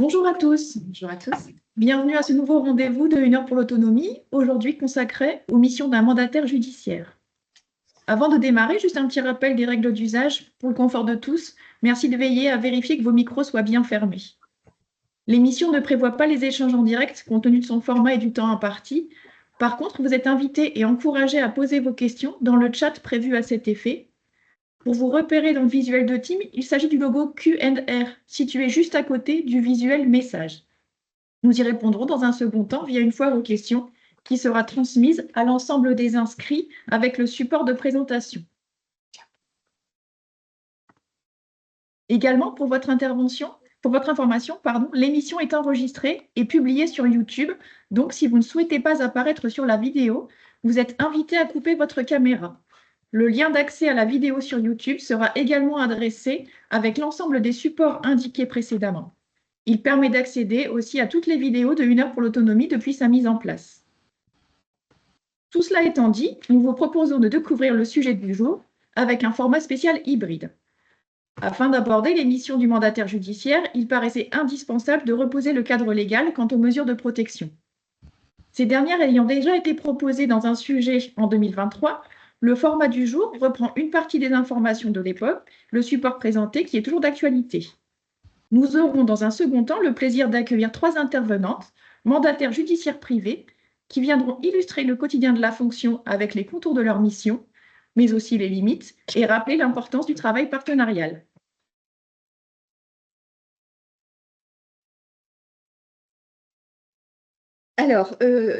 Bonjour à tous, Bonjour à tous. bienvenue à ce nouveau rendez-vous de 1 heure pour l'autonomie, aujourd'hui consacré aux missions d'un mandataire judiciaire. Avant de démarrer, juste un petit rappel des règles d'usage pour le confort de tous. Merci de veiller à vérifier que vos micros soient bien fermés. L'émission ne prévoit pas les échanges en direct compte tenu de son format et du temps imparti. Par contre, vous êtes invités et encouragés à poser vos questions dans le chat prévu à cet effet. Pour vous repérer dans le visuel de Teams, il s'agit du logo Q&R situé juste à côté du visuel message. Nous y répondrons dans un second temps via une foire aux questions qui sera transmise à l'ensemble des inscrits avec le support de présentation. Également, pour votre information, l'émission est enregistrée et publiée sur YouTube. Donc, si vous ne souhaitez pas apparaître sur la vidéo, vous êtes invité à couper votre caméra. Le lien d'accès à la vidéo sur YouTube sera également adressé avec l'ensemble des supports indiqués précédemment. Il permet d'accéder aussi à toutes les vidéos de 1 heure pour l'autonomie depuis sa mise en place. Tout cela étant dit, nous vous proposons de découvrir le sujet du jour avec un format spécial hybride. Afin d'aborder les missions du mandataire judiciaire, il paraissait indispensable de reposer le cadre légal quant aux mesures de protection. Ces dernières ayant déjà été proposées dans un sujet en 2023, le format du jour reprend une partie des informations de l'époque, le support présenté qui est toujours d'actualité. Nous aurons dans un second temps le plaisir d'accueillir 3 intervenantes, mandataires judiciaires privés, qui viendront illustrer le quotidien de la fonction avec les contours de leur mission, mais aussi les limites, et rappeler l'importance du travail partenarial. Alors,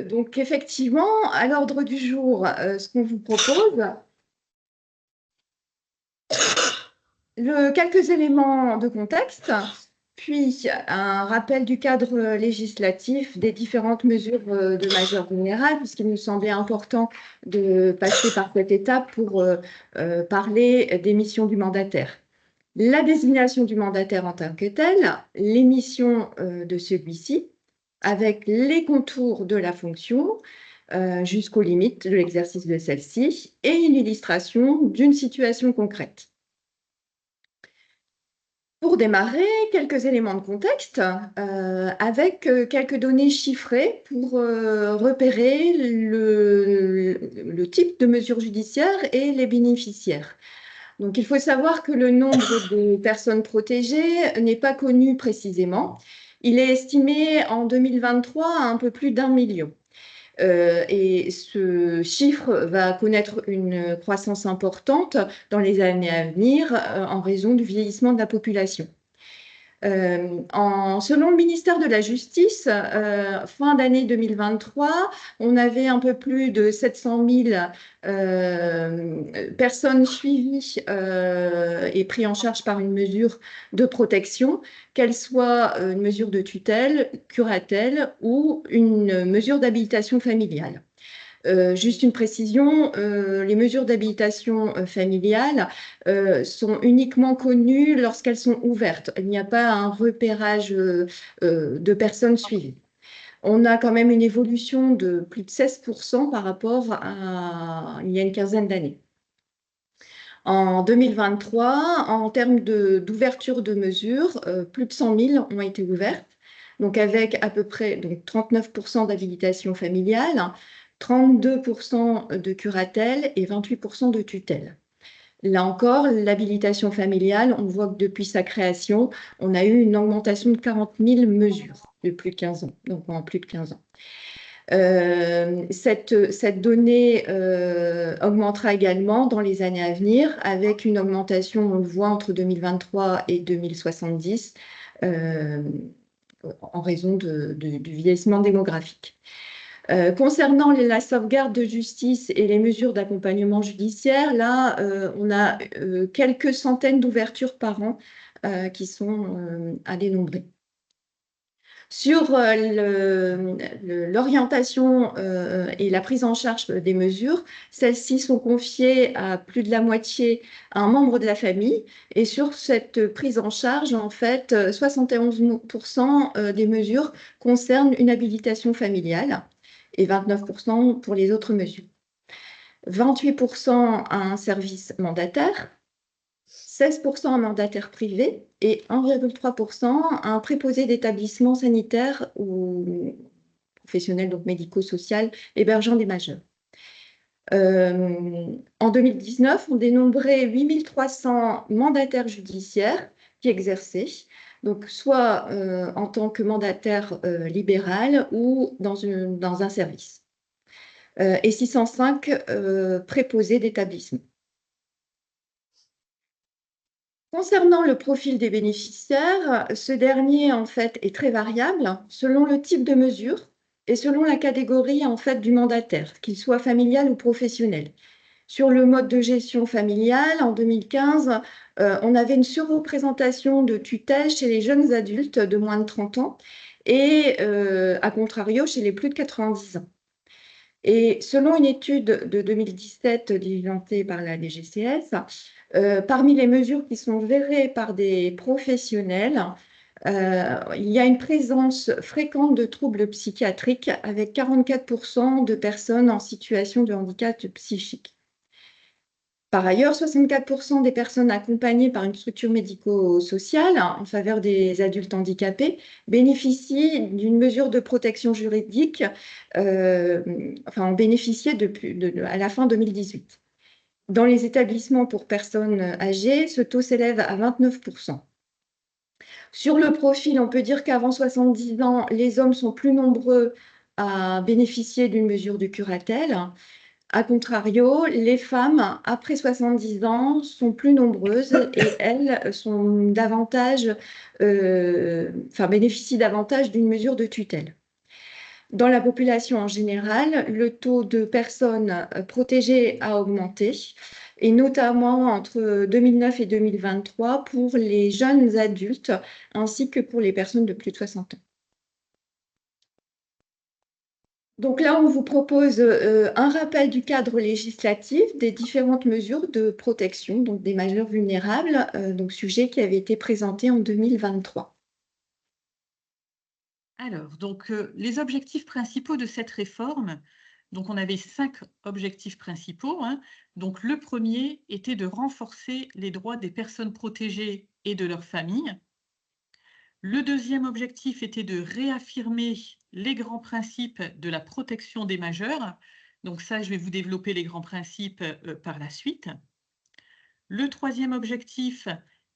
donc effectivement, à l'ordre du jour, ce qu'on vous propose, quelques éléments de contexte, puis un rappel du cadre législatif des différentes mesures de majeure générale, puisqu'il nous semblait important de passer par cette étape pour parler des missions du mandataire. La désignation du mandataire en tant que telle, les missions de celui-ci, avec les contours de la fonction jusqu'aux limites de l'exercice de celle-ci et une illustration d'une situation concrète. Pour démarrer, quelques éléments de contexte avec quelques données chiffrées pour repérer le type de mesure judiciaire et les bénéficiaires. Donc, il faut savoir que le nombre de personnes protégées n'est pas connu précisément. Il est estimé en 2023 à un peu plus d'1 million. Et ce chiffre va connaître une croissance importante dans les années à venir en raison du vieillissement de la population. Selon le ministère de la Justice, fin d'année 2023, on avait un peu plus de 700 000 personnes suivies et prises en charge par une mesure de protection, qu'elle soit une mesure de tutelle, curatelle ou une mesure d'habilitation familiale. Juste une précision, les mesures d'habilitation familiale sont uniquement connues lorsqu'elles sont ouvertes. Il n'y a pas un repérage de personnes suivies. On a quand même une évolution de plus de 16% par rapport à il y a une quinzaine d'années. En 2023, en termes d'ouverture de mesures, plus de 100 000 ont été ouvertes, donc avec à peu près 39% d'habilitation familiale, 32% de curatelle et 28% de tutelle. Là encore, l'habilitation familiale, on voit que depuis sa création, on a eu une augmentation de 40 000 mesures de plus de 15 ans, donc en plus de 15 ans. Cette donnée augmentera également dans les années à venir avec une augmentation, on le voit, entre 2023 et 2070 en raison du vieillissement démographique. Concernant la sauvegarde de justice et les mesures d'accompagnement judiciaire, là, on a quelques centaines d'ouvertures par an qui sont à dénombrer. Sur l'orientation et la prise en charge des mesures, celles-ci sont confiées à plus de la moitié à un membre de la famille. Et sur cette prise en charge, en fait, 71% des mesures concernent une habilitation familiale et 29% pour les autres mesures. 28% à un service mandataire, 16% en mandataire privé et 1,3% un préposé d'établissement sanitaire ou professionnel, donc médico-social, hébergeant des majeurs. En 2019, on dénombrait 8300 mandataires judiciaires qui exerçaient, donc soit en tant que mandataire libéral ou dans un service, et 605 préposés d'établissement. Concernant le profil des bénéficiaires, ce dernier en fait est très variable selon le type de mesure et selon la catégorie en fait du mandataire, qu'il soit familial ou professionnel. Sur le mode de gestion familiale, en 2015, on avait une surreprésentation de tutelle chez les jeunes adultes de moins de 30 ans et, à contrario, chez les plus de 90 ans. Et selon une étude de 2017 diligentée par la DGCS, parmi les mesures qui sont gérées par des professionnels, il y a une présence fréquente de troubles psychiatriques avec 44% de personnes en situation de handicap psychique. Par ailleurs, 64% des personnes accompagnées par une structure médico-sociale en faveur des adultes handicapés bénéficient d'une mesure de protection juridique, ont bénéficié à la fin 2018. Dans les établissements pour personnes âgées, ce taux s'élève à 29%. Sur le profil, on peut dire qu'avant 70 ans, les hommes sont plus nombreux à bénéficier d'une mesure de curatelle. A contrario, les femmes, après 70 ans, sont plus nombreuses et elles sont bénéficient davantage d'une mesure de tutelle. Dans la population en général, le taux de personnes protégées a augmenté, et notamment entre 2009 et 2023 pour les jeunes adultes ainsi que pour les personnes de plus de 60 ans. Donc là, on vous propose un rappel du cadre législatif des différentes mesures de protection, donc des majeurs vulnérables, donc sujet qui avait été présenté en 2023. Alors, donc, les objectifs principaux de cette réforme, donc on avait 5 objectifs principaux, hein. Donc le premier était de renforcer les droits des personnes protégées et de leurs familles. Le deuxième objectif était de réaffirmer les grands principes de la protection des majeurs. Donc ça, je vais vous développer les grands principes par la suite. Le troisième objectif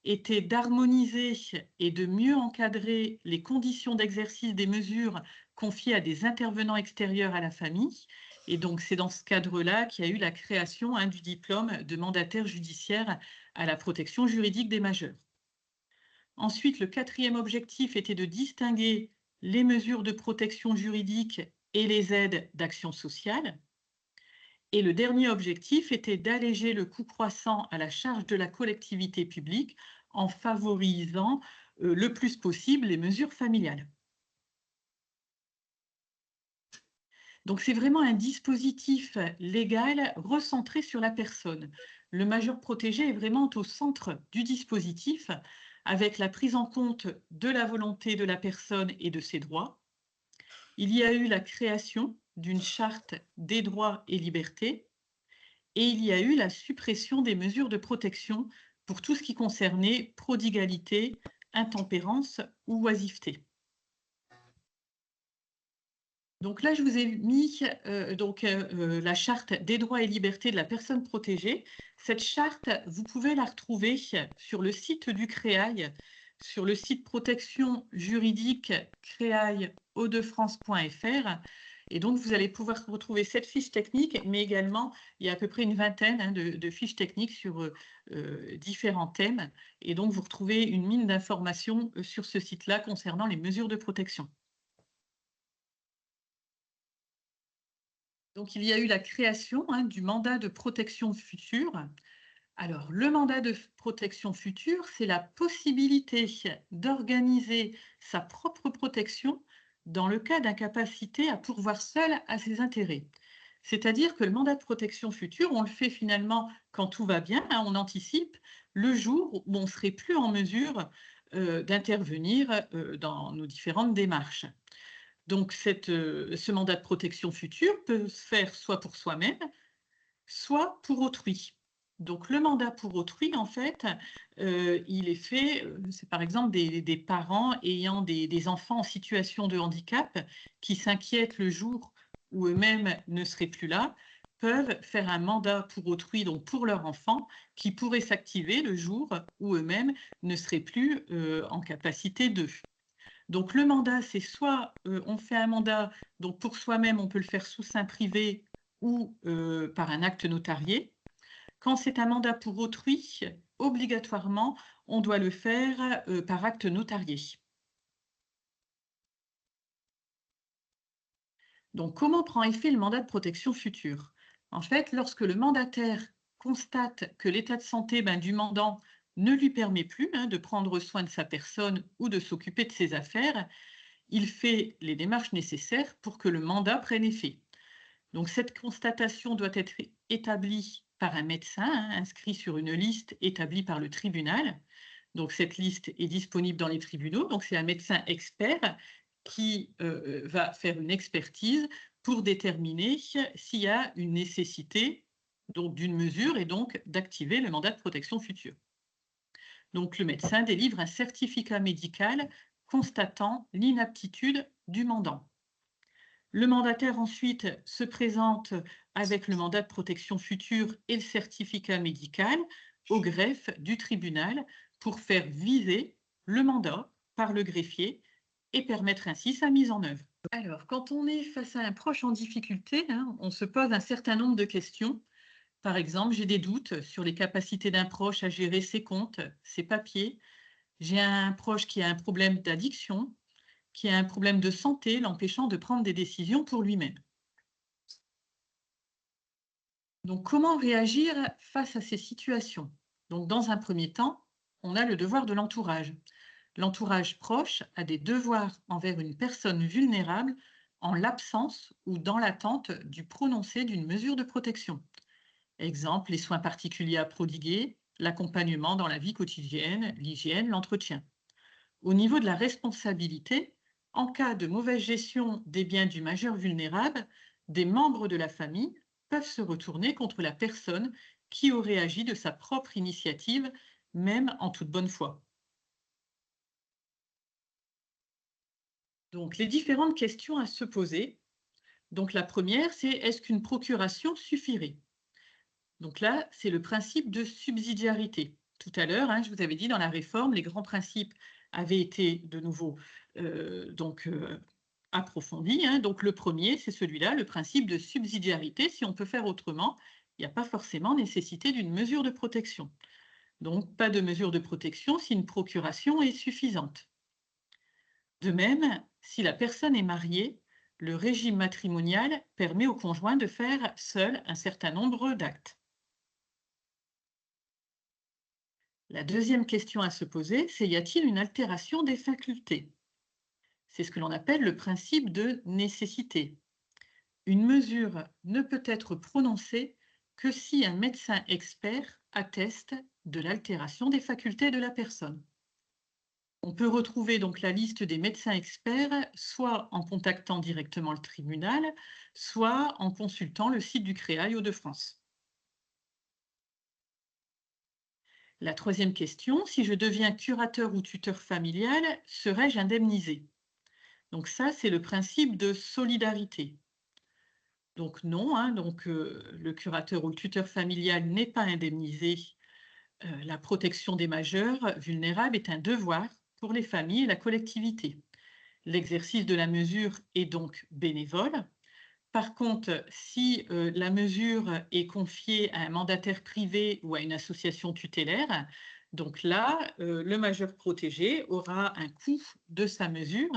était d'harmoniser et de mieux encadrer les conditions d'exercice des mesures confiées à des intervenants extérieurs à la famille. Et donc, c'est dans ce cadre-là qu'il y a eu la création du diplôme de mandataire judiciaire à la protection juridique des majeurs. Ensuite, le quatrième objectif était de distinguer les mesures de protection juridique et les aides d'action sociale. Et le dernier objectif était d'alléger le coût croissant à la charge de la collectivité publique en favorisant le plus possible les mesures familiales. Donc c'est vraiment un dispositif légal recentré sur la personne. Le majeur protégé est vraiment au centre du dispositif, avec la prise en compte de la volonté de la personne et de ses droits. Il y a eu la création d'une charte des droits et libertés, et il y a eu la suppression des mesures de protection pour tout ce qui concernait prodigalité, intempérance ou oisiveté. Donc là, je vous ai mis la charte des droits et libertés de la personne protégée. Cette charte, vous pouvez la retrouver sur le site du CREAI, sur le site protection juridique creaihauts-de-france.fr. Et donc, vous allez pouvoir retrouver cette fiche technique, mais également, il y a à peu près une vingtaine de fiches techniques sur différents thèmes. Et donc, vous retrouvez une mine d'informations sur ce site-là concernant les mesures de protection. Donc, il y a eu la création du mandat de protection future. Alors, le mandat de protection future, c'est la possibilité d'organiser sa propre protection dans le cas d'incapacité à pourvoir seul à ses intérêts. C'est-à-dire que le mandat de protection future, on le fait finalement quand tout va bien, on anticipe le jour où on ne serait plus en mesure d'intervenir dans nos différentes démarches. Donc, ce mandat de protection future peut se faire soit pour soi-même, soit pour autrui. Donc, le mandat pour autrui, en fait, il est fait, c'est par exemple des parents ayant des enfants en situation de handicap qui s'inquiètent le jour où eux-mêmes ne seraient plus là, peuvent faire un mandat pour autrui, donc pour leur enfant, qui pourrait s'activer le jour où eux-mêmes ne seraient plus en capacité d'eux. Donc, le mandat, c'est soit on fait un mandat, donc pour soi-même, on peut le faire sous seing privé ou par un acte notarié. Quand c'est un mandat pour autrui, obligatoirement, on doit le faire par acte notarié. Donc, comment prend effet le mandat de protection future? En fait, lorsque le mandataire constate que l'état de santé du mandant ne lui permet plus de prendre soin de sa personne ou de s'occuper de ses affaires, il fait les démarches nécessaires pour que le mandat prenne effet. Donc, cette constatation doit être établie par un médecin inscrit sur une liste établie par le tribunal. Donc, cette liste est disponible dans les tribunaux. Donc, c'est un médecin expert qui va faire une expertise pour déterminer s'il y a une nécessité d'une mesure et donc d'activer le mandat de protection future. Donc, le médecin délivre un certificat médical constatant l'inaptitude du mandant. Le mandataire ensuite se présente avec le mandat de protection future et le certificat médical au greffe du tribunal pour faire viser le mandat par le greffier et permettre ainsi sa mise en œuvre. Alors, quand on est face à un proche en difficulté, on se pose un certain nombre de questions. Par exemple, j'ai des doutes sur les capacités d'un proche à gérer ses comptes, ses papiers. J'ai un proche qui a un problème d'addiction, qui a un problème de santé l'empêchant de prendre des décisions pour lui-même. Donc, comment réagir face à ces situations? Donc, dans un premier temps, on a le devoir de l'entourage. L'entourage proche a des devoirs envers une personne vulnérable en l'absence ou dans l'attente du prononcé d'une mesure de protection. Exemple, les soins particuliers à prodiguer, l'accompagnement dans la vie quotidienne, l'hygiène, l'entretien. Au niveau de la responsabilité, en cas de mauvaise gestion des biens du majeur vulnérable, des membres de la famille peuvent se retourner contre la personne qui aurait agi de sa propre initiative, même en toute bonne foi. Donc, les différentes questions à se poser. Donc, la première, c'est est-ce qu'une procuration suffirait? Donc là, c'est le principe de subsidiarité. Tout à l'heure, je vous avais dit dans la réforme, les grands principes avaient été de nouveau approfondis. Donc le premier, c'est celui-là, le principe de subsidiarité. Si on peut faire autrement, il n'y a pas forcément nécessité d'une mesure de protection. Donc pas de mesure de protection si une procuration est suffisante. De même, si la personne est mariée, le régime matrimonial permet au conjoint de faire seul un certain nombre d'actes. La deuxième question à se poser, c'est y a-t-il une altération des facultés? C'est ce que l'on appelle le principe de nécessité. Une mesure ne peut être prononcée que si un médecin expert atteste de l'altération des facultés de la personne. On peut retrouver donc la liste des médecins experts soit en contactant directement le tribunal, soit en consultant le site du Créail Hauts-de-France. La troisième question, si je deviens curateur ou tuteur familial, serais-je indemnisé? Donc ça, c'est le principe de solidarité. Donc non, le curateur ou le tuteur familial n'est pas indemnisé. La protection des majeurs vulnérables est un devoir pour les familles et la collectivité. L'exercice de la mesure est donc bénévole. Par contre, si la mesure est confiée à un mandataire privé ou à une association tutélaire, donc là, le majeur protégé aura un coût de sa mesure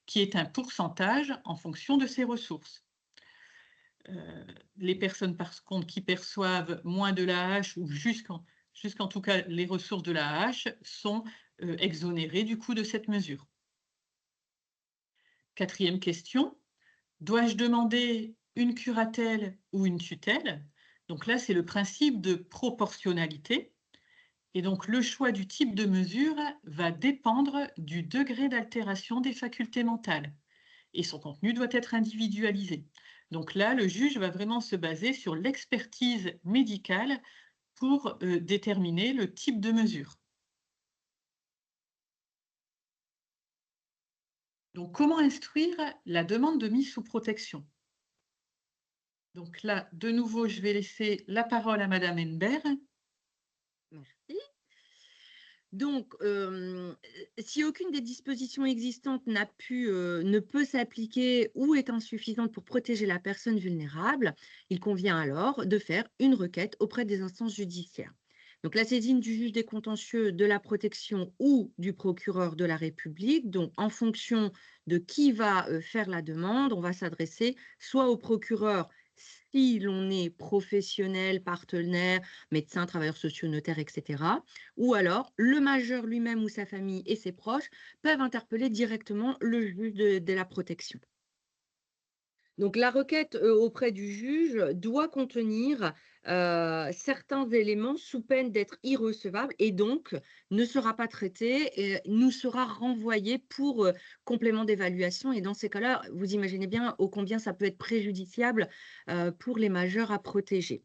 qui est un pourcentage en fonction de ses ressources. Les personnes, par contre, qui perçoivent moins de l'AAH ou jusqu'en tout cas les ressources de l'AAH sont exonérées du coût de cette mesure. Quatrième question. Dois-je demander une curatelle ou une tutelle? Donc là, c'est le principe de proportionnalité. Et donc, le choix du type de mesure va dépendre du degré d'altération des facultés mentales. Et son contenu doit être individualisé. Donc là, le juge va vraiment se baser sur l'expertise médicale pour déterminer le type de mesure. Donc, comment instruire la demande de mise sous protection? Donc là, de nouveau, je vais laisser la parole à Madame Henbert. Merci. Donc, si aucune des dispositions existantes ne peut s'appliquer ou est insuffisante pour protéger la personne vulnérable, il convient alors de faire une requête auprès des instances judiciaires. Donc, la saisine du juge des contentieux de la protection ou du procureur de la République, donc en fonction de qui va faire la demande, on va s'adresser soit au procureur si l'on est professionnel, partenaire, médecin, travailleur social, notaire, etc. Ou alors, le majeur lui-même ou sa famille et ses proches peuvent interpeller directement le juge de la protection. Donc, la requête auprès du juge doit contenir certains éléments sous peine d'être irrecevable et donc ne sera pas traité et nous sera renvoyé pour complément d'évaluation. Et dans ces cas-là, vous imaginez bien ô combien ça peut être préjudiciable pour les majeurs à protéger.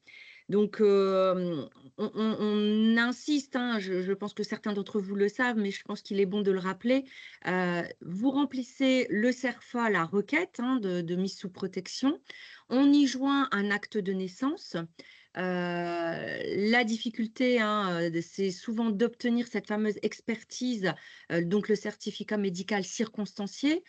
Donc, on insiste, hein, je pense que certains d'entre vous le savent, mais je pense qu'il est bon de le rappeler. Vous remplissez le CERFA, la requête de mise sous protection. On y joint un acte de naissance. La difficulté, c'est souvent d'obtenir cette fameuse expertise, donc le certificat médical circonstancié,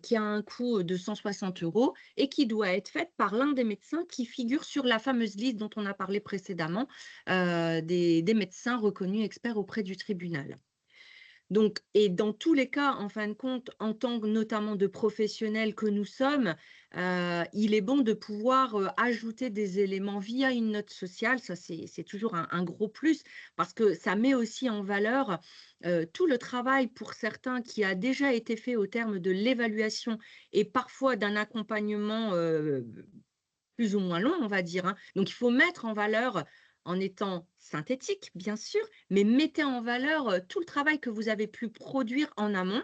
qui a un coût de 160 € et qui doit être faite par l'un des médecins qui figure sur la fameuse liste dont on a parlé précédemment, des médecins reconnus experts auprès du tribunal. Donc, et dans tous les cas, en fin de compte, en tant que notamment de professionnels que nous sommes, il est bon de pouvoir ajouter des éléments via une note sociale. Ça, c'est toujours un gros plus parce que ça met aussi en valeur tout le travail pour certains qui a déjà été fait au terme de l'évaluation et parfois d'un accompagnement plus ou moins long, on va dire, hein. Donc, il faut mettre en valeur en étant synthétique, bien sûr, mais mettez en valeur tout le travail que vous avez pu produire en amont.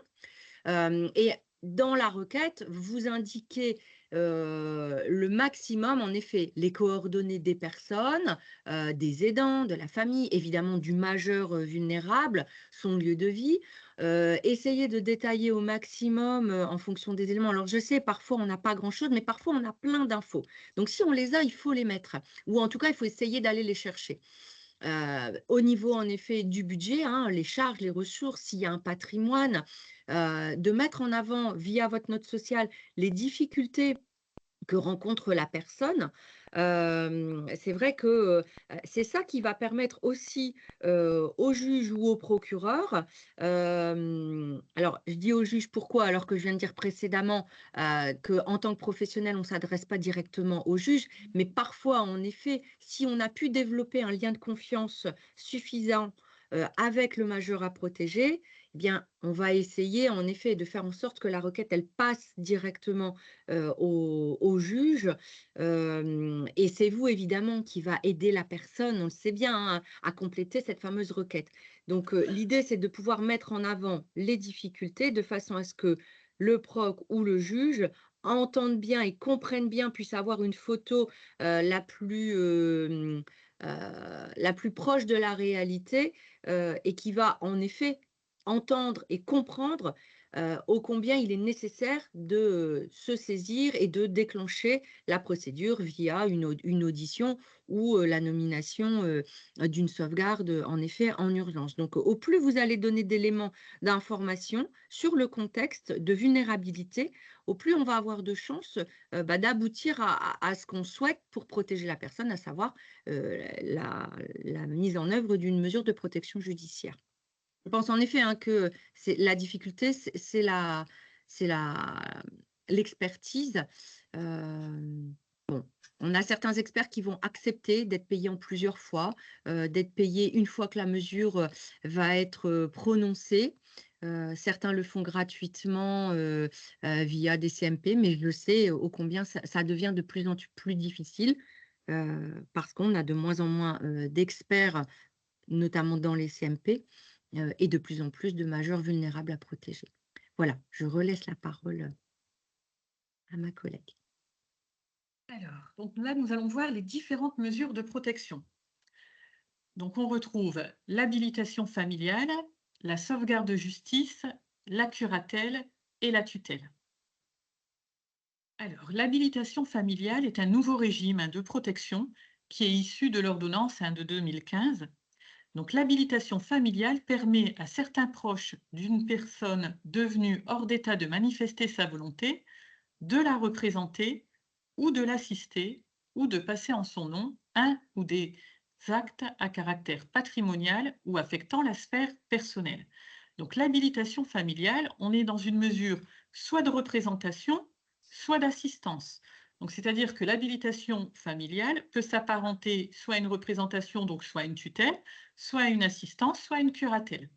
Et dans la requête, vous indiquez le maximum, en effet, les coordonnées des personnes, des aidants, de la famille, évidemment du majeur vulnérable, son lieu de vie. Essayez de détailler au maximum en fonction des éléments. Alors, je sais, parfois, on n'a pas grand-chose, mais parfois, on a plein d'infos. Donc, si on les a, il faut les mettre. Ou en tout cas, il faut essayer d'aller les chercher. Au niveau, en effet, du budget, les charges, les ressources, s'il y a un patrimoine, de mettre en avant, via votre note sociale, les difficultés que rencontre la personne. C'est vrai que c'est ça qui va permettre aussi au juge ou au procureur. Alors, je dis au juge pourquoi, alors que je viens de dire précédemment qu'en tant que professionnel, on ne s'adresse pas directement au juge, mais parfois, en effet, si on a pu développer un lien de confiance suffisant avec le majeur à protéger, eh bien, on va essayer en effet de faire en sorte que la requête, elle passe directement au juge. Et c'est vous, évidemment, qui va aider la personne, on le sait bien, à compléter cette fameuse requête. Donc, l'idée, c'est de pouvoir mettre en avant les difficultés de façon à ce que le proc ou le juge entendent bien et comprennent bien, puissent avoir une photo la plus proche de la réalité et qui va, en effet, entendre et comprendre ô combien il est nécessaire de se saisir et de déclencher la procédure via une audition ou la nomination d'une sauvegarde, en effet, en urgence. Donc, au plus vous allez donner d'éléments d'information sur le contexte de vulnérabilité, au plus on va avoir de chances d'aboutir à ce qu'on souhaite pour protéger la personne, à savoir la mise en œuvre d'une mesure de protection judiciaire. Je pense en effet que la difficulté, c'est l'expertise. On a certains experts qui vont accepter d'être payés en plusieurs fois, d'être payés une fois que la mesure va être prononcée. Certains le font gratuitement via des CMP, mais je sais ô combien ça devient de plus en plus difficile parce qu'on a de moins en moins d'experts, notamment dans les CMP, et de plus en plus de majeurs vulnérables à protéger. Voilà, je relaisse la parole à ma collègue. Alors, donc là, nous allons voir les différentes mesures de protection. Donc, on retrouve l'habilitation familiale, la sauvegarde de justice, la curatelle et la tutelle. Alors, l'habilitation familiale est un nouveau régime de protection qui est issu de l'ordonnance de 2015. Donc, l'habilitation familiale permet à certains proches d'une personne devenue hors d'état de manifester sa volonté de la représenter ou de l'assister ou de passer en son nom un ou des actes à caractère patrimonial ou affectant la sphère personnelle. Donc, l'habilitation familiale, on est dans une mesure soit de représentation, soit d'assistance. Donc, c'est-à-dire que l'habilitation familiale peut s'apparenter soit à une représentation, donc soit à une tutelle, soit à une assistance, soit à une curatelle.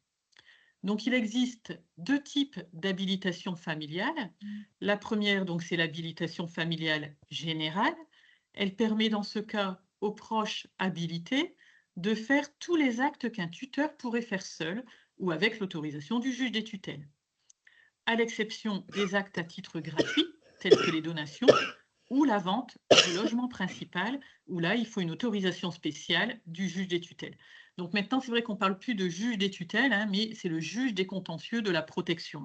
Donc, il existe deux types d'habilitation familiale. La première, donc, c'est l'habilitation familiale générale. Elle permet dans ce cas aux proches habilités de faire tous les actes qu'un tuteur pourrait faire seul ou avec l'autorisation du juge des tutelles, à l'exception des actes à titre gratuit, tels que les donations, ou la vente du logement principal, où là, il faut une autorisation spéciale du juge des tutelles. Donc maintenant, c'est vrai qu'on ne parle plus de juge des tutelles, mais c'est le juge des contentieux de la protection,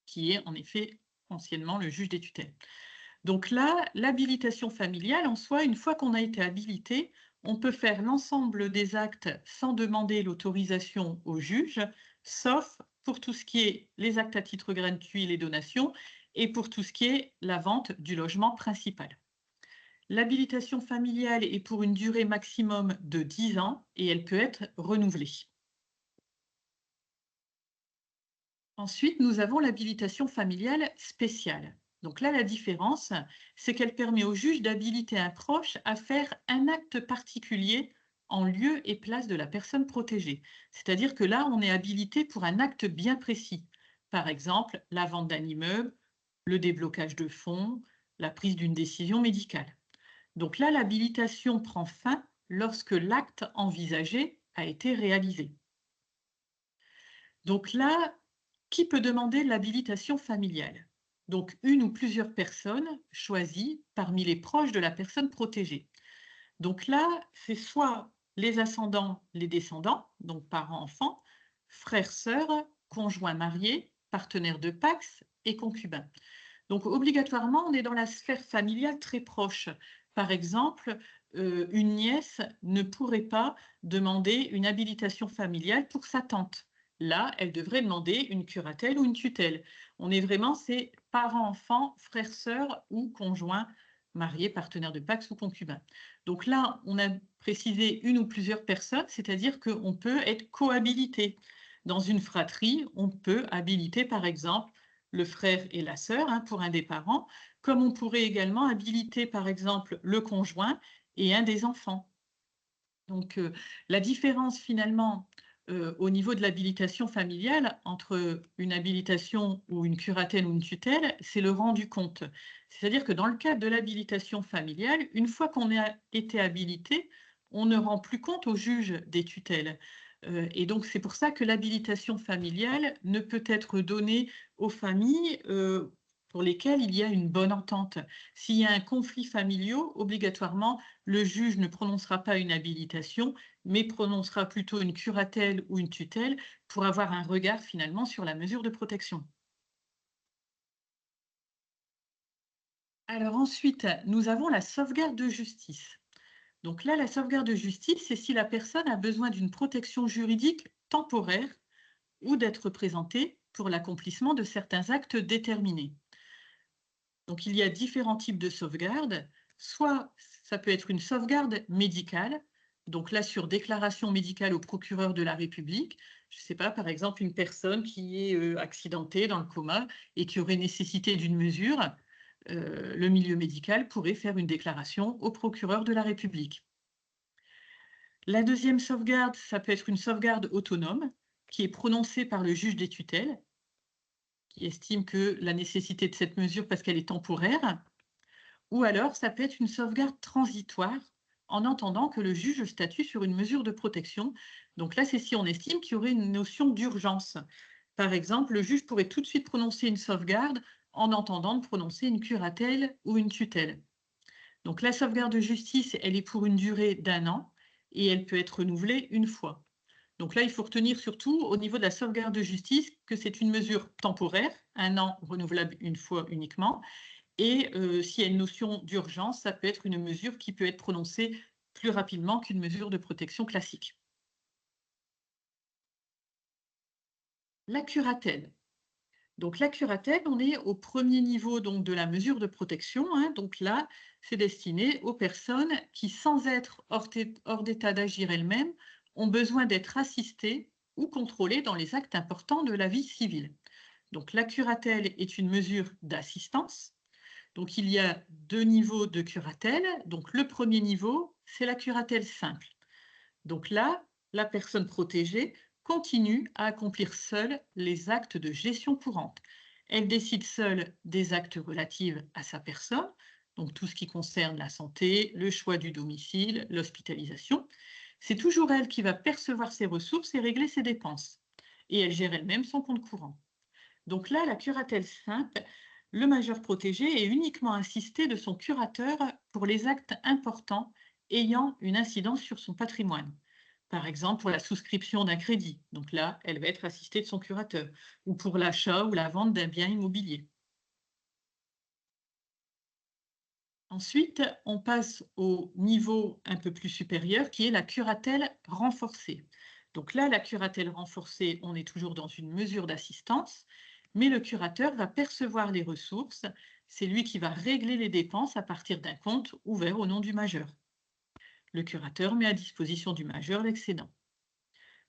qui est en effet anciennement le juge des tutelles. Donc là, l'habilitation familiale, en soi, une fois qu'on a été habilité, on peut faire l'ensemble des actes sans demander l'autorisation au juge, sauf pour tout ce qui est les actes à titre gratuit, les donations, et pour tout ce qui est la vente du logement principal. L'habilitation familiale est pour une durée maximum de 10 ans et elle peut être renouvelée. Ensuite, nous avons l'habilitation familiale spéciale. Donc là, la différence, c'est qu'elle permet au juge d'habiliter un proche à faire un acte particulier en lieu et place de la personne protégée. C'est-à-dire que là, on est habilité pour un acte bien précis. Par exemple, la vente d'un immeuble, le déblocage de fonds, la prise d'une décision médicale. Donc là, l'habilitation prend fin lorsque l'acte envisagé a été réalisé. Donc là, qui peut demander l'habilitation familiale? Donc une ou plusieurs personnes choisies parmi les proches de la personne protégée. Donc là, c'est soit les ascendants, les descendants, donc parents, enfants, frères, sœurs, conjoints mariés, partenaires de Pacs et concubins. Donc obligatoirement, on est dans la sphère familiale très proche. Par exemple, une nièce ne pourrait pas demander une habilitation familiale pour sa tante. Là, elle devrait demander une curatelle ou une tutelle. On est vraiment, c'est parents, enfants, frères, sœurs ou conjoints, mariés, partenaires de Pacs ou concubins. Donc là, on a précisé une ou plusieurs personnes, c'est-à-dire qu'on peut être cohabilité. Dans une fratrie, on peut habiliter, par exemple, le frère et la sœur pour un des parents, comme on pourrait également habiliter, par exemple, le conjoint et un des enfants. Donc, la différence finalement au niveau de l'habilitation familiale entre une habilitation ou une curatelle ou une tutelle, c'est le rendu compte. C'est-à-dire que dans le cadre de l'habilitation familiale, une fois qu'on a été habilité, on ne rend plus compte au juge des tutelles. Et donc, c'est pour ça que l'habilitation familiale ne peut être donnée aux familles pour lesquelles il y a une bonne entente. S'il y a un conflit familial, obligatoirement, le juge ne prononcera pas une habilitation, mais prononcera plutôt une curatelle ou une tutelle pour avoir un regard finalement sur la mesure de protection. Alors ensuite, nous avons la sauvegarde de justice. Donc là, la sauvegarde de justice, c'est si la personne a besoin d'une protection juridique temporaire ou d'être présentée pour l'accomplissement de certains actes déterminés. Donc il y a différents types de sauvegarde. Soit ça peut être une sauvegarde médicale, donc là sur déclaration médicale au procureur de la République. Je ne sais pas, par exemple, une personne qui est accidentée dans le coma et qui aurait nécessité d'une mesure, le milieu médical pourrait faire une déclaration au procureur de la République. La deuxième sauvegarde, ça peut être une sauvegarde autonome qui est prononcée par le juge des tutelles, qui estime que la nécessité de cette mesure parce qu'elle est temporaire, ou alors ça peut être une sauvegarde transitoire en entendant que le juge statue sur une mesure de protection. Donc là, c'est si on estime qu'il y aurait une notion d'urgence. Par exemple, le juge pourrait tout de suite prononcer une sauvegarde en entendant de prononcer une curatelle ou une tutelle. Donc la sauvegarde de justice, elle est pour une durée d'1 an et elle peut être renouvelée une fois. Donc là, il faut retenir surtout au niveau de la sauvegarde de justice que c'est une mesure temporaire, 1 an renouvelable une fois uniquement, et s'il y a une notion d'urgence, ça peut être une mesure qui peut être prononcée plus rapidement qu'une mesure de protection classique. La curatelle. Donc la curatelle, on est au premier niveau donc, de la mesure de protection. Donc là, c'est destiné aux personnes qui, sans être hors d'état d'agir elles-mêmes, ont besoin d'être assistées ou contrôlées dans les actes importants de la vie civile. Donc la curatelle est une mesure d'assistance. Donc il y a 2 niveaux de curatelle. Donc le premier niveau, c'est la curatelle simple. Donc là, la personne protégée continue à accomplir seule les actes de gestion courante. Elle décide seule des actes relatifs à sa personne, donc tout ce qui concerne la santé, le choix du domicile, l'hospitalisation. C'est toujours elle qui va percevoir ses ressources et régler ses dépenses. Et elle gère elle-même son compte courant. Donc là, la curatelle simple, le majeur protégé est uniquement assisté de son curateur pour les actes importants ayant une incidence sur son patrimoine. Par exemple, pour la souscription d'un crédit. Donc là, elle va être assistée de son curateur. Ou pour l'achat ou la vente d'un bien immobilier. Ensuite, on passe au niveau un peu plus supérieur qui est la curatelle renforcée. Donc là, la curatelle renforcée, on est toujours dans une mesure d'assistance, mais le curateur va percevoir les ressources. C'est lui qui va régler les dépenses à partir d'un compte ouvert au nom du majeur. Le curateur met à disposition du majeur l'excédent.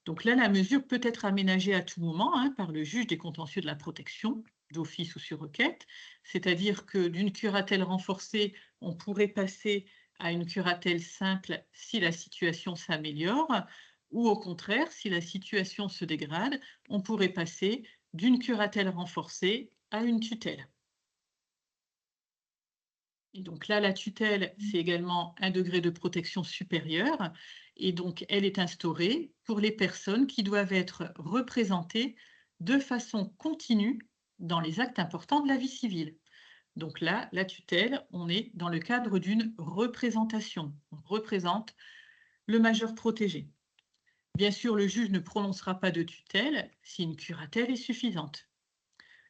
Donc là, la mesure peut être aménagée à tout moment par le juge des contentieux de la protection, d'office ou sur requête, c'est-à-dire que d'une curatelle renforcée, on pourrait passer à une curatelle simple si la situation s'améliore, ou au contraire, si la situation se dégrade, on pourrait passer d'une curatelle renforcée à une tutelle. Et donc là, la tutelle, c'est également un degré de protection supérieur. Et donc, elle est instaurée pour les personnes qui doivent être représentées de façon continue dans les actes importants de la vie civile. Donc là, la tutelle, on est dans le cadre d'une représentation. On représente le majeur protégé. Bien sûr, le juge ne prononcera pas de tutelle si une curatelle est suffisante.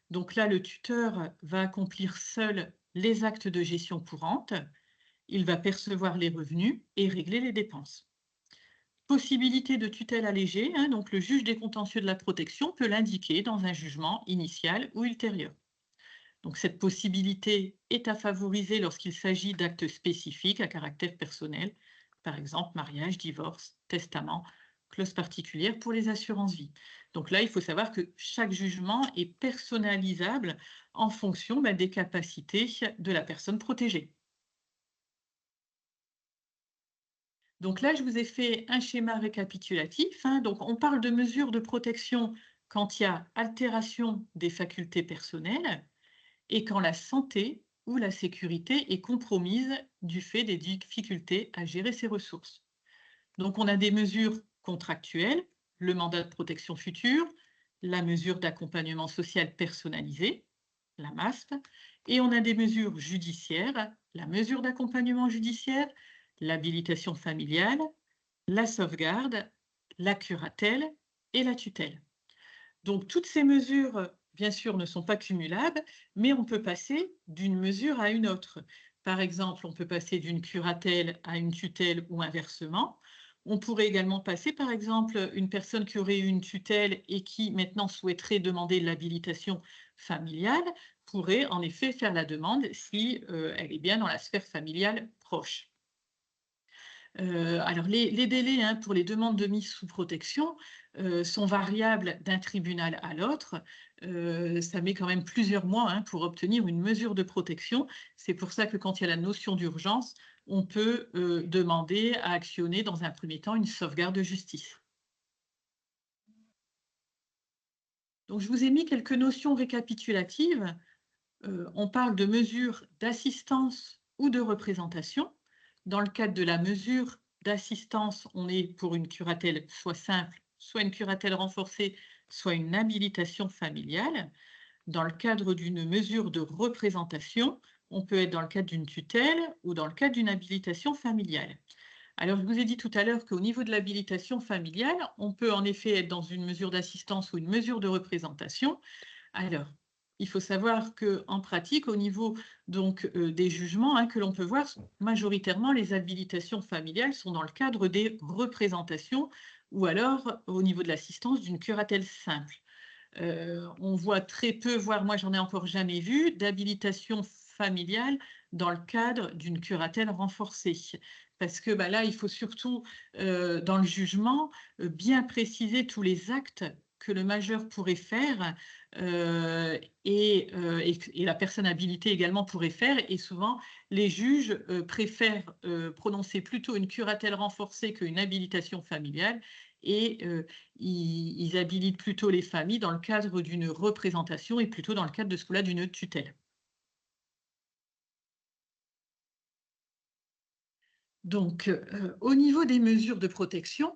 Donc là, le tuteur va accomplir seul les actes de gestion courante, il va percevoir les revenus et régler les dépenses. Possibilité de tutelle allégée, donc le juge des contentieux de la protection peut l'indiquer dans un jugement initial ou ultérieur. Donc cette possibilité est à favoriser lorsqu'il s'agit d'actes spécifiques à caractère personnel, par exemple mariage, divorce, testament, clause particulière pour les assurances-vie. Donc là, il faut savoir que chaque jugement est personnalisable en fonction des capacités de la personne protégée. Donc là, je vous ai fait un schéma récapitulatif. Donc on parle de mesures de protection quand il y a altération des facultés personnelles et quand la santé ou la sécurité est compromise du fait des difficultés à gérer ses ressources. Donc on a des mesures contractuelles, le mandat de protection future, la mesure d'accompagnement social personnalisé, la MASP, et on a des mesures judiciaires, la mesure d'accompagnement judiciaire, l'habilitation familiale, la sauvegarde, la curatelle et la tutelle. Donc toutes ces mesures, bien sûr, ne sont pas cumulables, mais on peut passer d'une mesure à une autre. Par exemple, on peut passer d'une curatelle à une tutelle ou inversement. On pourrait également passer, par exemple, une personne qui aurait eu une tutelle et qui maintenant souhaiterait demander l'habilitation familiale, pourrait en effet faire la demande si elle est bien dans la sphère familiale proche. Alors les délais pour les demandes de mise sous protection sont variables d'un tribunal à l'autre. Ça met quand même plusieurs mois pour obtenir une mesure de protection. C'est pour ça que quand il y a la notion d'urgence, on peut demander à actionner dans un premier temps une sauvegarde de justice. Donc je vous ai mis quelques notions récapitulatives. On parle de mesures d'assistance ou de représentation. Dans le cadre de la mesure d'assistance, on est pour une curatelle soit simple, soit une curatelle renforcée, soit une habilitation familiale. Dans le cadre d'une mesure de représentation, on peut être dans le cadre d'une tutelle ou dans le cadre d'une habilitation familiale. Alors, je vous ai dit tout à l'heure qu'au niveau de l'habilitation familiale, on peut en effet être dans une mesure d'assistance ou une mesure de représentation. Alors, il faut savoir qu'en pratique, au niveau donc, des jugements que l'on peut voir, majoritairement, les habilitations familiales sont dans le cadre des représentations ou alors au niveau de l'assistance d'une curatelle simple. On voit très peu, voire moi j'en ai encore jamais vu, d'habilitation familiale dans le cadre d'une curatelle renforcée. Parce que là, il faut surtout, dans le jugement, bien préciser tous les actes que le majeur pourrait faire et la personne habilitée également pourrait faire. Et souvent, les juges préfèrent prononcer plutôt une curatelle renforcée qu'une habilitation familiale. Et ils habilitent plutôt les familles dans le cadre d'une représentation et plutôt dans le cadre de ce coup-là d'une tutelle. Donc, au niveau des mesures de protection,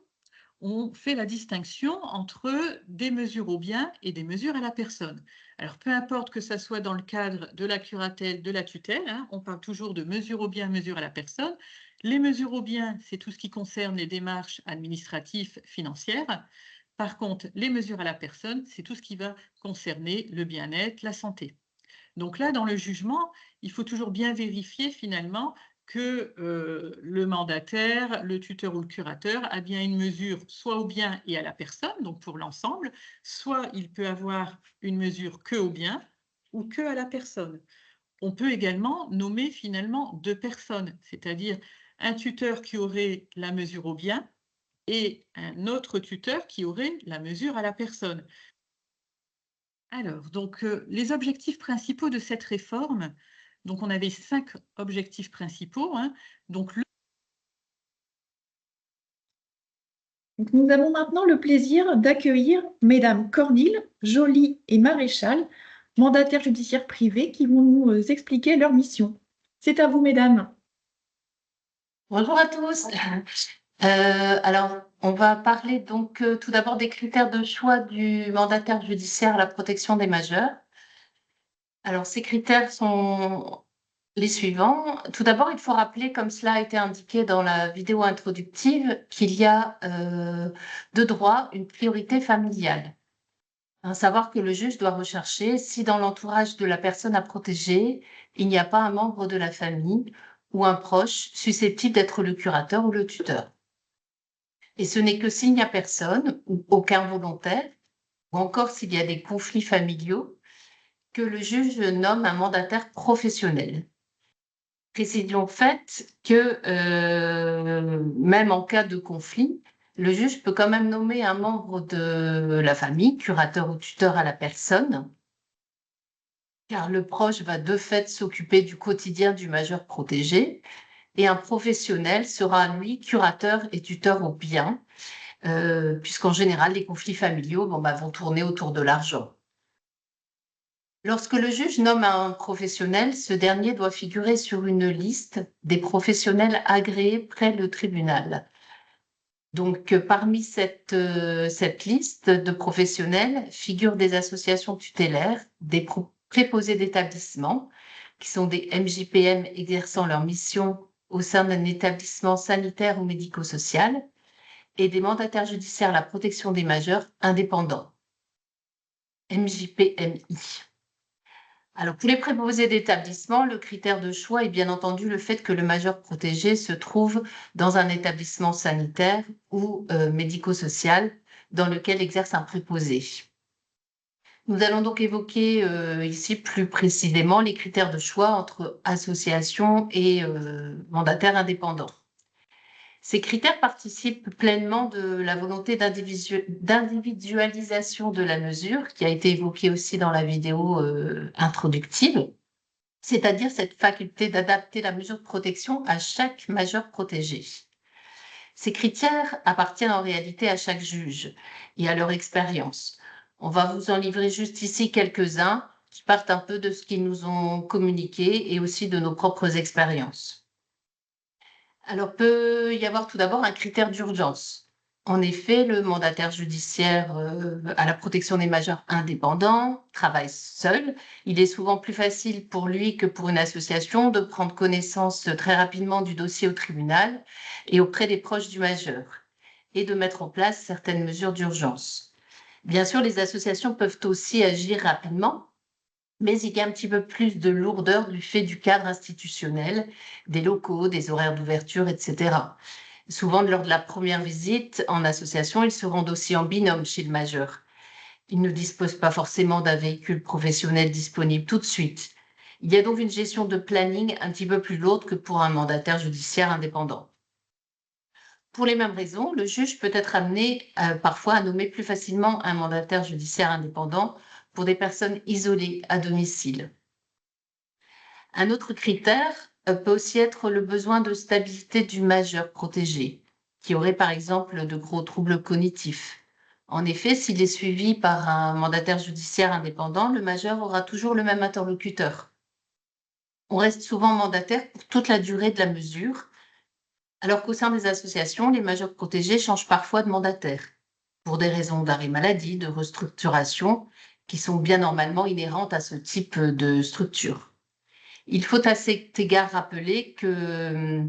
on fait la distinction entre des mesures au bien et des mesures à la personne. Alors, peu importe que ça soit dans le cadre de la curatelle, de la tutelle, on parle toujours de mesures au bien, mesures à la personne. Les mesures au bien, c'est tout ce qui concerne les démarches administratives, financières. Par contre, les mesures à la personne, c'est tout ce qui va concerner le bien-être, la santé. Donc là, dans le jugement, il faut toujours bien vérifier finalement que le mandataire, le tuteur ou le curateur a bien une mesure soit au bien et à la personne, donc pour l'ensemble, soit il peut avoir une mesure que au bien ou que à la personne. On peut également nommer finalement deux personnes, c'est-à-dire un tuteur qui aurait la mesure au bien et un autre tuteur qui aurait la mesure à la personne. Alors, donc, les objectifs principaux de cette réforme, donc on avait 5 objectifs principaux. Donc, Donc, nous avons maintenant le plaisir d'accueillir Mesdames Cornille, Joly et Maréchal, mandataires judiciaires privés, qui vont nous expliquer leur mission. C'est à vous, Mesdames. Bonjour à tous. Alors, on va parler donc tout d'abord des critères de choix du mandataire judiciaire à la protection des majeurs. Alors, ces critères sont les suivants. Tout d'abord, il faut rappeler, comme cela a été indiqué dans la vidéo introductive, qu'il y a de droit une priorité familiale. À savoir que le juge doit rechercher si dans l'entourage de la personne à protéger, il n'y a pas un membre de la famille ou un proche susceptible d'être le curateur ou le tuteur. Et ce n'est que s'il n'y a personne ou aucun volontaire, ou encore s'il y a des conflits familiaux, que le juge nomme un mandataire professionnel. Précision faite que même en cas de conflit, le juge peut quand même nommer un membre de la famille, curateur ou tuteur à la personne, car le proche va de fait s'occuper du quotidien du majeur protégé, et un professionnel sera, lui, curateur et tuteur au bien, puisqu'en général, les conflits familiaux vont tourner autour de l'argent. Lorsque le juge nomme un professionnel, ce dernier doit figurer sur une liste des professionnels agréés près le tribunal. Donc, parmi cette liste de professionnels figurent des associations tutélaires, des préposés d'établissement, qui sont des MJPM exerçant leur mission au sein d'un établissement sanitaire ou médico-social, et des mandataires judiciaires à la protection des majeurs indépendants, MJPMI. Alors, pour les préposés d'établissement, le critère de choix est bien entendu le fait que le majeur protégé se trouve dans un établissement sanitaire ou médico-social dans lequel exerce un préposé. Nous allons donc évoquer ici plus précisément les critères de choix entre association et mandataire indépendant. Ces critères participent pleinement de la volonté d'individualisation de la mesure qui a été évoquée aussi dans la vidéo introductive, c'est-à-dire cette faculté d'adapter la mesure de protection à chaque majeur protégé. Ces critères appartiennent en réalité à chaque juge et à leur expérience. On va vous en livrer juste ici quelques-uns qui partent un peu de ce qu'ils nous ont communiqué et aussi de nos propres expériences. Alors, peut y avoir tout d'abord un critère d'urgence. En effet, le mandataire judiciaire à la protection des majeurs indépendants travaille seul. Il est souvent plus facile pour lui que pour une association de prendre connaissance très rapidement du dossier au tribunal et auprès des proches du majeur et de mettre en place certaines mesures d'urgence. Bien sûr, les associations peuvent aussi agir rapidement, mais il y a un petit peu plus de lourdeur du fait du cadre institutionnel, des locaux, des horaires d'ouverture, etc. Souvent, lors de la première visite en association, ils se rendent aussi en binôme chez le majeur. Ils ne disposent pas forcément d'un véhicule professionnel disponible tout de suite. Il y a donc une gestion de planning un petit peu plus lourde que pour un mandataire judiciaire indépendant. Pour les mêmes raisons, le juge peut être amené parfois à nommer plus facilement un mandataire judiciaire indépendant pour des personnes isolées à domicile. Un autre critère peut aussi être le besoin de stabilité du majeur protégé, qui aurait par exemple de gros troubles cognitifs. En effet, s'il est suivi par un mandataire judiciaire indépendant, le majeur aura toujours le même interlocuteur. On reste souvent mandataire pour toute la durée de la mesure, alors qu'au sein des associations, les majeurs protégés changent parfois de mandataire, pour des raisons d'arrêt maladie, de restructuration, qui sont bien normalement inhérentes à ce type de structure. Il faut à cet égard rappeler que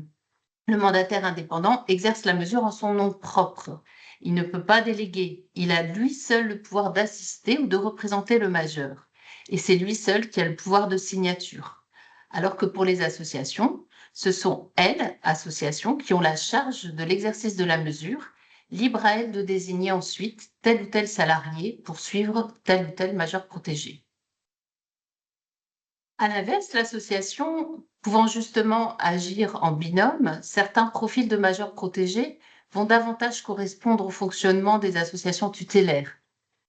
le mandataire indépendant exerce la mesure en son nom propre. Il ne peut pas déléguer. Il a lui seul le pouvoir d'assister ou de représenter le majeur. Et c'est lui seul qui a le pouvoir de signature. Alors que pour les associations, ce sont elles, associations, qui ont la charge de l'exercice de la mesure, libre à elles de désigner ensuite tel ou tel salarié pour suivre tel ou tel majeur protégé. À l'inverse, l'association pouvant justement agir en binôme, certains profils de majeurs protégés vont davantage correspondre au fonctionnement des associations tutélaires.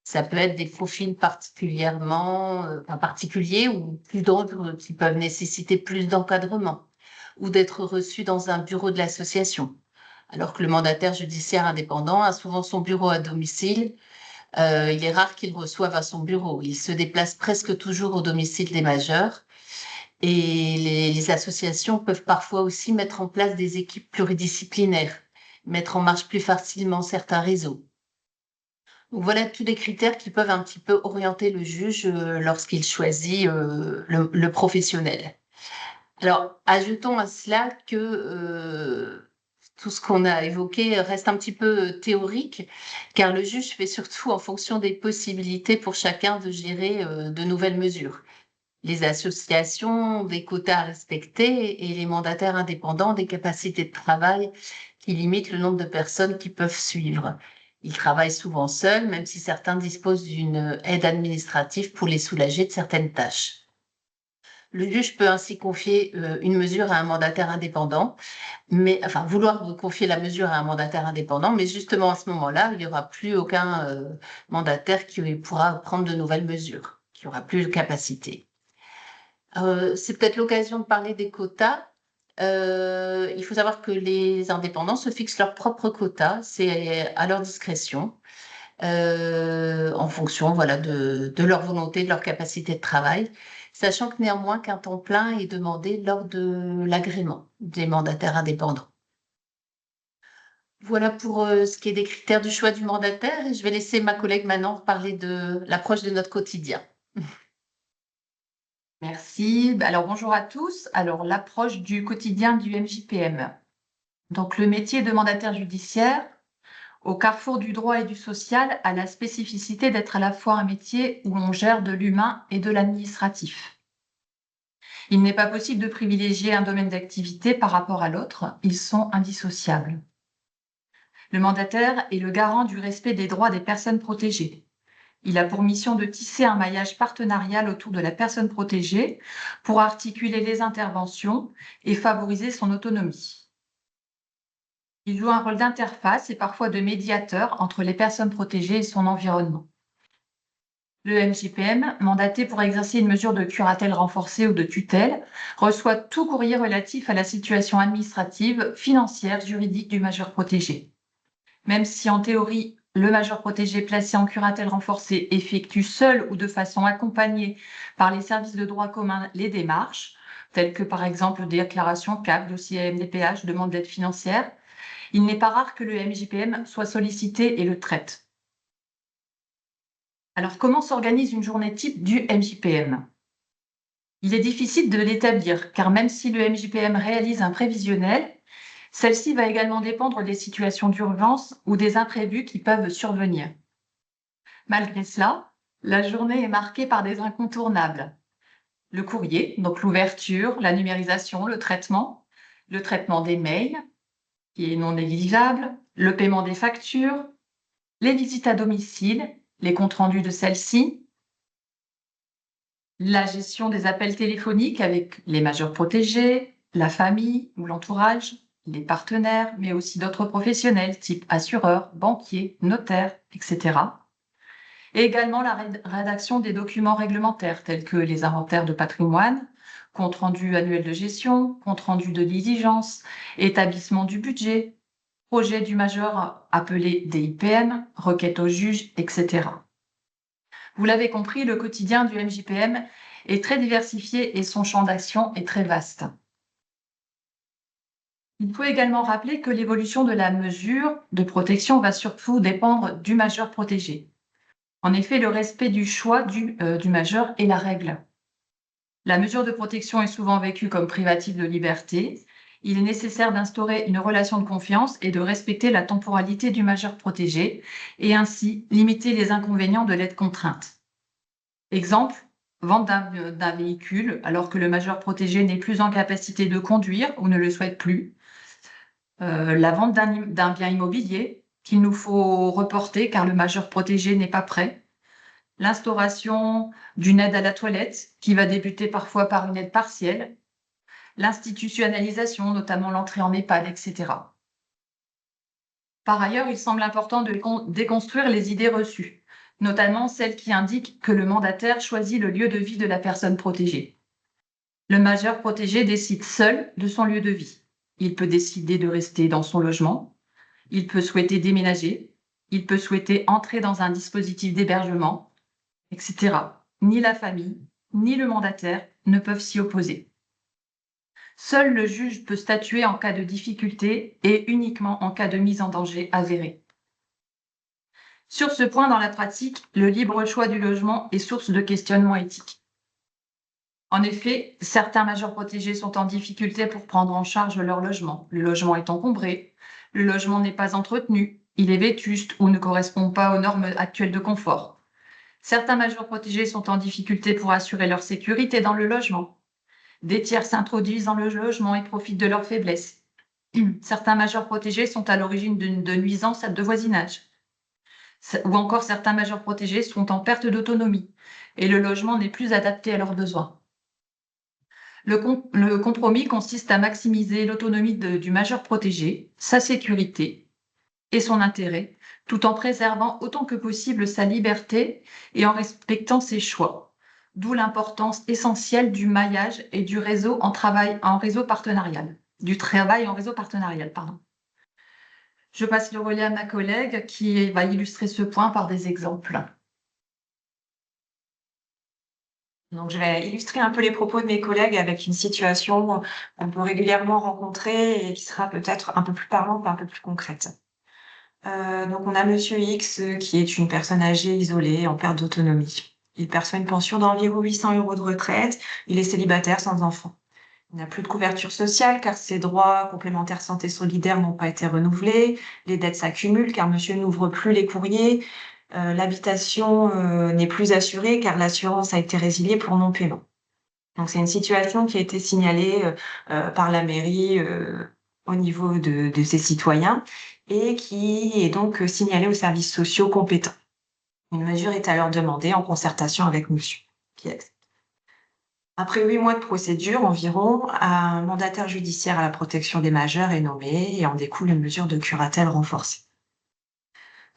Ça peut être des profils particulièrement particuliers ou plus dangereux qui peuvent nécessiter plus d'encadrement ou d'être reçus dans un bureau de l'association. Alors que le mandataire judiciaire indépendant a souvent son bureau à domicile, il est rare qu'il reçoive à son bureau. Il se déplace presque toujours au domicile des majeurs. Et les associations peuvent parfois aussi mettre en place des équipes pluridisciplinaires, mettre en marche plus facilement certains réseaux. Donc voilà tous les critères qui peuvent un petit peu orienter le juge lorsqu'il choisit le professionnel. Alors, ajoutons à cela que tout ce qu'on a évoqué reste un petit peu théorique, car le juge fait surtout en fonction des possibilités pour chacun de gérer de nouvelles mesures. Les associations ont des quotas à respecter et les mandataires indépendants des capacités de travail qui limitent le nombre de personnes qui peuvent suivre. Ils travaillent souvent seuls, même si certains disposent d'une aide administrative pour les soulager de certaines tâches. Le juge peut ainsi confier une mesure à un mandataire indépendant, vouloir confier la mesure à un mandataire indépendant, mais justement à ce moment-là, il n'y aura plus aucun mandataire qui pourra prendre de nouvelles mesures, qui aura plus de capacité. C'est peut-être l'occasion de parler des quotas. Il faut savoir que les indépendants se fixent leurs propres quotas, c'est à leur discrétion, en fonction de leur volonté, de leur capacité de travail, sachant que néanmoins qu'un temps plein est demandé lors de l'agrément des mandataires indépendants. Voilà pour ce qui est des critères du choix du mandataire, et je vais laisser ma collègue Manon parler de l'approche de notre quotidien. Merci. Alors, bonjour à tous. Alors, l'approche du quotidien du MJPM. Donc, le métier de mandataire judiciaire, au carrefour du droit et du social, a la spécificité d'être à la fois un métier où l'on gère de l'humain et de l'administratif. Il n'est pas possible de privilégier un domaine d'activité par rapport à l'autre. Ils sont indissociables. Le mandataire est le garant du respect des droits des personnes protégées. Il a pour mission de tisser un maillage partenarial autour de la personne protégée pour articuler les interventions et favoriser son autonomie. Il joue un rôle d'interface et parfois de médiateur entre les personnes protégées et son environnement. Le MJPM, mandaté pour exercer une mesure de curatelle renforcée ou de tutelle, reçoit tout courrier relatif à la situation administrative, financière, juridique du majeur protégé. Même si en théorie, le majeur protégé placé en curatelle renforcée effectue seul ou de façon accompagnée par les services de droit commun les démarches, telles que par exemple des déclarations CAP, dossier MDPH, demande d'aide financière, il n'est pas rare que le MJPM soit sollicité et le traite. Alors, comment s'organise une journée type du MJPM? Il est difficile de l'établir, car même si le MJPM réalise un prévisionnel, celle-ci va également dépendre des situations d'urgence ou des imprévus qui peuvent survenir. Malgré cela, la journée est marquée par des incontournables. Le courrier, donc l'ouverture, la numérisation, le traitement des mails, qui est non négligeable, le paiement des factures, les visites à domicile, les comptes rendus de celles-ci, la gestion des appels téléphoniques avec les majeurs protégés, la famille ou l'entourage, les partenaires, mais aussi d'autres professionnels type assureurs, banquiers, notaires, etc. Et également la rédaction des documents réglementaires tels que les inventaires de patrimoine, compte rendu annuel de gestion, compte rendu de diligence, établissement du budget, projet du majeur appelé DIPM, requête au juge, etc. Vous l'avez compris, le quotidien du MJPM est très diversifié et son champ d'action est très vaste. Il faut également rappeler que l'évolution de la mesure de protection va surtout dépendre du majeur protégé. En effet, le respect du choix du majeur est la règle. La mesure de protection est souvent vécue comme privative de liberté. Il est nécessaire d'instaurer une relation de confiance et de respecter la temporalité du majeur protégé et ainsi limiter les inconvénients de l'aide contrainte. Exemple, vente d'un véhicule alors que le majeur protégé n'est plus en capacité de conduire ou ne le souhaite plus. La vente d'un bien immobilier qu'il nous faut reporter car le majeur protégé n'est pas prêt. L'instauration d'une aide à la toilette qui va débuter parfois par une aide partielle. L'institutionnalisation, notamment l'entrée en EHPAD, etc. Par ailleurs, il semble important de déconstruire les idées reçues, notamment celles qui indiquent que le mandataire choisit le lieu de vie de la personne protégée. Le majeur protégé décide seul de son lieu de vie. Il peut décider de rester dans son logement, il peut souhaiter déménager, il peut souhaiter entrer dans un dispositif d'hébergement, etc. Ni la famille, ni le mandataire ne peuvent s'y opposer. Seul le juge peut statuer en cas de difficulté et uniquement en cas de mise en danger avérée. Sur ce point, dans la pratique, le libre choix du logement est source de questionnements éthiques. En effet, certains majeurs protégés sont en difficulté pour prendre en charge leur logement. Le logement est encombré, le logement n'est pas entretenu, il est vétuste ou ne correspond pas aux normes actuelles de confort. Certains majeurs protégés sont en difficulté pour assurer leur sécurité dans le logement. Des tiers s'introduisent dans le logement et profitent de leur faiblesse. Certains majeurs protégés sont à l'origine de nuisances de voisinage. Ou encore certains majeurs protégés sont en perte d'autonomie et le logement n'est plus adapté à leurs besoins. Le compromis consiste à maximiser l'autonomie du majeur protégé, sa sécurité et son intérêt, tout en préservant autant que possible sa liberté et en respectant ses choix. D'où l'importance essentielle du maillage et du réseau travail en réseau partenarial. Je passe le relais à ma collègue qui va illustrer ce point par des exemples. Donc, je vais illustrer un peu les propos de mes collègues avec une situation qu'on peut régulièrement rencontrer et qui sera peut-être un peu plus parlante, un peu plus concrète. Donc, on a Monsieur X qui est une personne âgée, isolée, en perte d'autonomie. Il perçoit une pension d'environ 800 € de retraite. Il est célibataire sans enfant. Il n'a plus de couverture sociale car ses droits complémentaires santé solidaire n'ont pas été renouvelés. Les dettes s'accumulent car monsieur n'ouvre plus les courriers. L'habitation n'est plus assurée car l'assurance a été résiliée pour non-paiement. Donc, c'est une situation qui a été signalée par la mairie au niveau de ses citoyens et qui est donc signalée aux services sociaux compétents. Une mesure est alors demandée en concertation avec monsieur qui accepte. Après 8 mois de procédure environ, un mandataire judiciaire à la protection des majeurs est nommé et en découle une mesure de curatelle renforcée.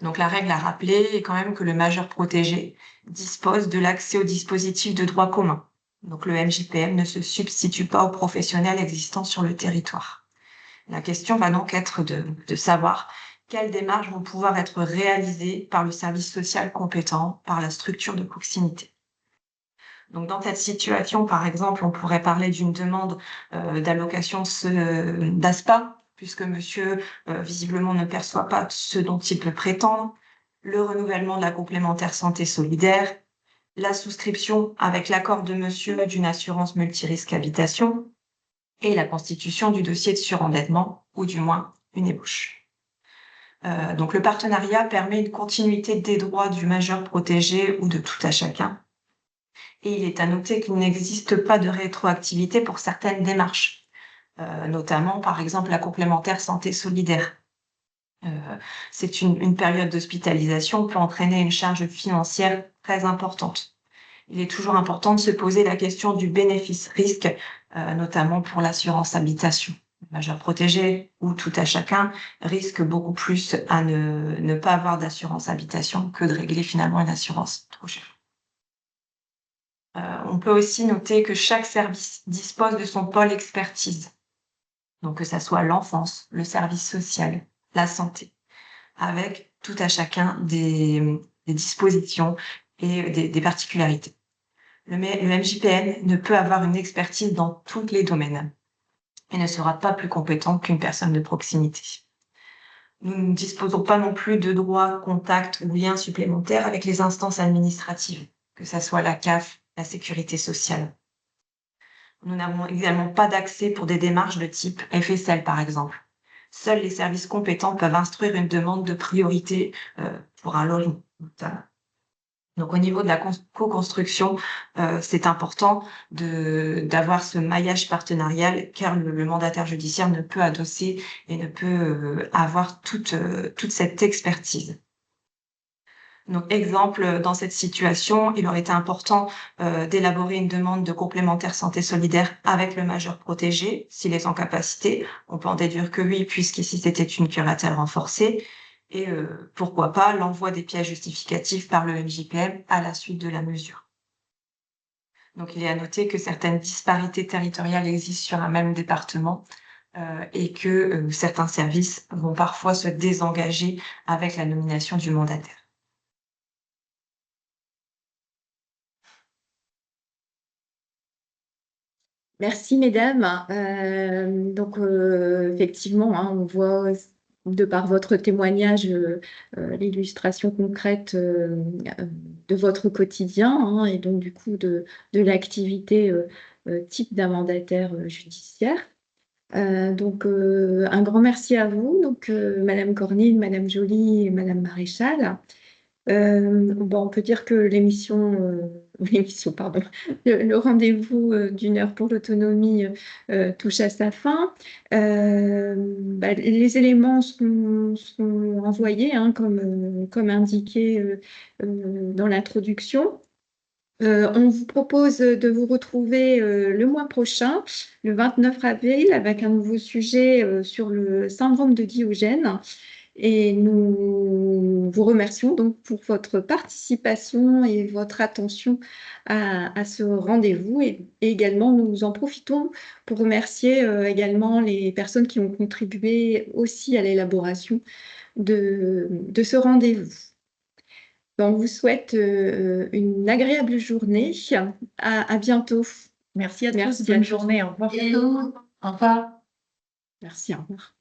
Donc, la règle à rappeler est quand même que le majeur protégé dispose de l'accès au dispositif de droit commun. Donc, le MJPM ne se substitue pas aux professionnels existants sur le territoire. La question va donc être de savoir quelles démarches vont pouvoir être réalisées par le service social compétent, par la structure de proximité. Donc, dans cette situation, par exemple, on pourrait parler d'une demande d'allocation d'ASPA puisque monsieur, visiblement, ne perçoit pas ce dont il peut prétendre, le renouvellement de la complémentaire santé solidaire, la souscription avec l'accord de monsieur d'une assurance multirisque habitation et la constitution du dossier de surendettement, ou du moins une ébauche. Donc le partenariat permet une continuité des droits du majeur protégé ou de tout à chacun. Et il est à noter qu'il n'existe pas de rétroactivité pour certaines démarches, notamment par exemple la complémentaire santé solidaire. C'est une période d'hospitalisation peut entraîner une charge financière très importante. Il est toujours important de se poser la question du bénéfice-risque, notamment pour l'assurance habitation. Le majeur protégé ou tout à chacun risque beaucoup plus à ne pas avoir d'assurance habitation que de régler finalement une assurance trop chère. On peut aussi noter que chaque service dispose de son pôle expertise, donc que ça soit l'enfance, le service social, la santé, avec tout à chacun des dispositions et des particularités. Le MJPN ne peut avoir une expertise dans tous les domaines et ne sera pas plus compétent qu'une personne de proximité. Nous ne disposons pas non plus de droits, contacts ou liens supplémentaires avec les instances administratives, que ce soit la CAF, la sécurité sociale. Nous n'avons également pas d'accès pour des démarches de type FSL, par exemple. Seuls les services compétents peuvent instruire une demande de priorité pour un logement. Donc, au niveau de la co-construction, c'est important d'avoir ce maillage partenarial, car le mandataire judiciaire ne peut adosser et ne peut avoir toute cette expertise. Donc, exemple, dans cette situation, il aurait été important d'élaborer une demande de complémentaire santé solidaire avec le majeur protégé, s'il est en capacité. On peut en déduire que oui, puisqu'ici c'était une curatelle renforcée. Et pourquoi pas l'envoi des pièces justificatives par le MJPM à la suite de la mesure. Donc, il est à noter que certaines disparités territoriales existent sur un même département et que certains services vont parfois se désengager avec la nomination du mandataire. Merci, mesdames. Donc, effectivement, hein, on voit, de par votre témoignage, l'illustration concrète de votre quotidien, hein, et donc, du coup, de l'activité type d'un mandataire judiciaire. Donc, un grand merci à vous, donc, Madame Cornille, Madame Joly et Madame Maréchal. Bon, on peut dire que pardon, le rendez-vous d'une heure pour l'autonomie touche à sa fin. Les éléments seront envoyés, hein, comme indiqué dans l'introduction. On vous propose de vous retrouver le mois prochain, le 29 avril, avec un nouveau sujet sur le syndrome de Diogène. Et nous vous remercions donc pour votre participation et votre attention à ce rendez-vous. Et également, nous en profitons pour remercier également les personnes qui ont contribué aussi à l'élaboration de ce rendez-vous. On vous souhaite une agréable journée. À bientôt. Merci à tous. Merci Bonne à tous. journée. Au revoir. Au revoir. Merci, au revoir.